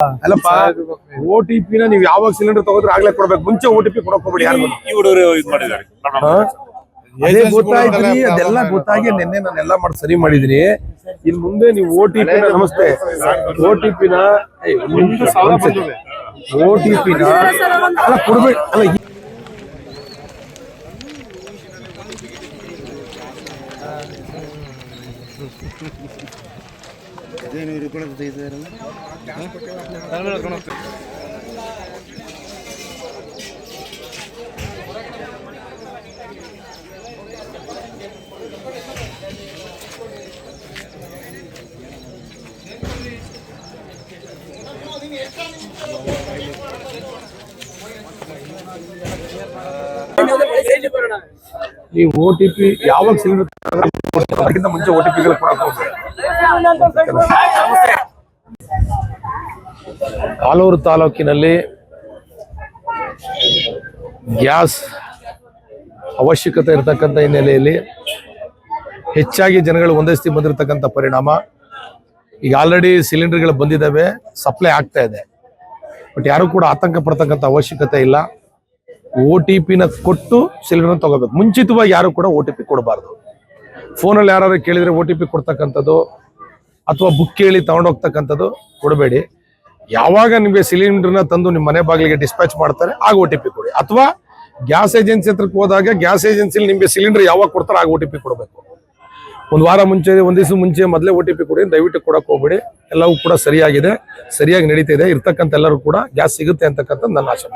ಅಲ್ಲಪ್ಪ OTP ನ ನೀವು ಯಾವಾಗ ಸಿಲಿಂಡರ್ ತಗೋದ್ರೆ ಆಗ್ಲೇ ಕೊಡ್ಬೇಕು, ಮುಂಚೆ OTP ಕೊಡಕ್ ಹೋಗ್ಬೇಡಿ ಯಾರಿಗೂ. ಅದೇ ಗೊತ್ತಾಯ್ತು, ಅದೆಲ್ಲ ಗೊತ್ತಾಗಿ ನಿನ್ನೆ ನಾನೆಲ್ಲ ಮಾಡಿ ಸರಿ ಮಾಡಿದೀನಿ. ಇನ್ ಮುಂದೆ ನೀವು OTP ನ ನಮಸ್ತೆ OTP ನ ಅಲ್ಲ ಕೊಡ್ಬೇಕು. ಅಲ್ಲ ನೀವು OTP ಯಾವಾಗ ಸಿಲಿಂಡರ್ ಅದಕ್ಕಿಂತ ಮುಂಚೆ OTP ಕೊಡಕ್ ಹೋಗ್ಬೇಕು. ಆಲೂರು ತಾಲೂಕಿನಲ್ಲಿ ಗ್ಯಾಸ್ ಅವಶ್ಯಕತೆ ಇರತಕ್ಕಂಥ ಹಿನ್ನೆಲೆಯಲ್ಲಿ ಹೆಚ್ಚಾಗಿ ಜನಗಳು ಒಂದಸ್ತಿ ಬಂದಿರತಕ್ಕಂಥ ಪರಿಣಾಮ ಈಗ ಆಲ್ರೆಡಿ ಸಿಲಿಂಡರ್ಗಳು ಬಂದಿದ್ದಾವೆ, ಸಪ್ಲೈ ಆಗ್ತಾ ಇದೆ. ಬಟ್ ಯಾರು ಕೂಡ ಆತಂಕ ಪಡ್ತಕ್ಕಂಥ ಅವಶ್ಯಕತೆ ಇಲ್ಲ. OTP ನ ಕೊಟ್ಟು ಸಿಲಿಂಡರ್ ತಗೋಬೇಕು. ಮುಂಚಿತವಾಗಿ ಯಾರು ಕೂಡ OTP ಕೊಡಬಾರ್ದು. ಫೋನಲ್ಲಿ ಯಾರು ಕೇಳಿದ್ರೆ OTP ಕೊಡ್ತಕ್ಕಂಥದ್ದು ಅಥವಾ ಬುಕ್ ಕೇಳಿ ತಗೊಂಡೋಗ್ತಕ್ಕಂಥದ್ದು ಕೊಡಬೇಡಿ. ಯಾವಾಗ ನಿಮಗೆ ಸಿಲಿಂಡರ್ನ ತಂದು ನಿಮ್ಮ ಮನೆ ಬಾಗಿಲಿಗೆ ಡಿಸ್ಪ್ಯಾಚ್ ಮಾಡ್ತಾರೆ ಆಗ OTP ಕೊಡಿ. ಅಥವಾ ಗ್ಯಾಸ್ ಏಜೆನ್ಸಿ ಹತ್ರಕ್ಕೆ ಹೋದಾಗ ಗ್ಯಾಸ್ ಏಜೆನ್ಸಿಲಿ ನಿಮಗೆ ಸಿಲಿಂಡರ್ ಯಾವಾಗ ಕೊಡ್ತಾರೆ ಆಗ OTP ಕೊಡಬೇಕು. ಒಂದು ವಾರ ಮುಂಚೆ, ಒಂದು ದಿವಸ ಮುಂಚೆ ಮೊದಲೇ OTP ಕೊಡಿ. ದಯವಿಟ್ಟು ಕೊಡಕ್ಕೆ ಹೋಗ್ಬೇಡಿ. ಎಲ್ಲವೂ ಕೂಡ ಸರಿಯಾಗಿದೆ, ಸರಿಯಾಗಿ ನಡೀತಿದೆ. ಇರ್ತಕ್ಕಂಥ ಎಲ್ಲರೂ ಕೂಡ ಗ್ಯಾಸ್ ಸಿಗುತ್ತೆ ಅಂತಕ್ಕಂಥದ್ದು ನನ್ನ ಆಶೆ.